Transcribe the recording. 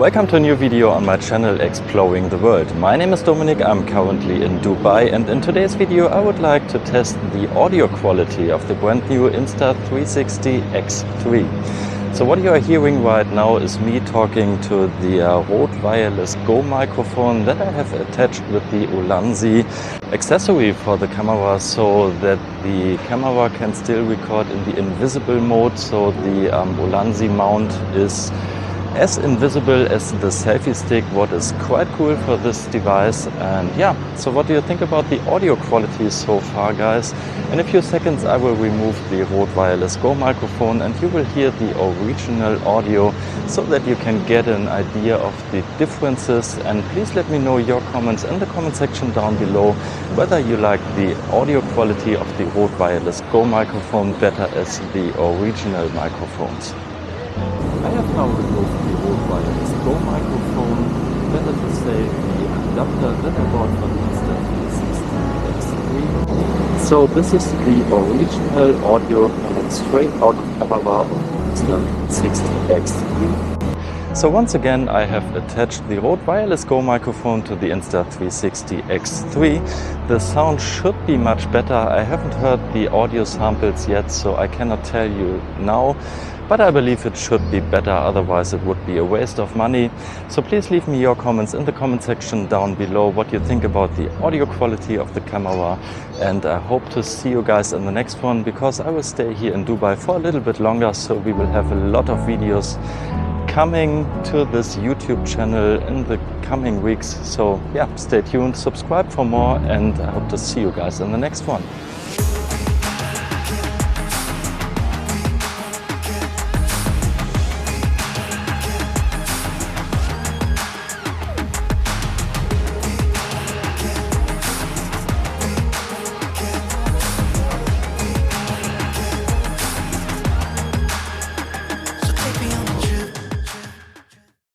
Welcome to a new video on my channel Exploring the World. My name is Dominik, I'm currently in Dubai, and in today's video I would like to test the audio quality of the brand new Insta360 X3. So what you are hearing right now is me talking to the Rode Wireless Go microphone that I have attached with the Ulanzi accessory for the camera, so that the camera can still record in the invisible mode. So the Ulanzi mount is as invisible as the selfie stick, what is quite cool for this device. And yeah, so what do you think about the audio quality so far, guys? In a few seconds I will remove the Rode Wireless Go microphone and you will hear the original audio so that you can get an idea of the differences. And please let me know your comments in the comment section down below whether you like the audio quality of the Rode Wireless Go microphone better as the original microphones. I have now removed the Rode Wireless Go microphone, better to say the adapter that I bought for the Insta360 X3. So this is the original audio coming straight out of the camera of the Insta360 X3. So once again I have attached the Rode Wireless Go microphone to the Insta360 X3. The sound should be much better. I haven't heard the audio samples yet, so I cannot tell you now. But I believe it should be better, otherwise it would be a waste of money. So please leave me your comments in the comment section down below what you think about the audio quality of the camera. And I hope to see you guys in the next one, because I will stay here in Dubai for a little bit longer, so we will have a lot of videos coming to this YouTube channel in the coming weeks. So yeah, stay tuned, subscribe for more, and I hope to see you guys in the next one.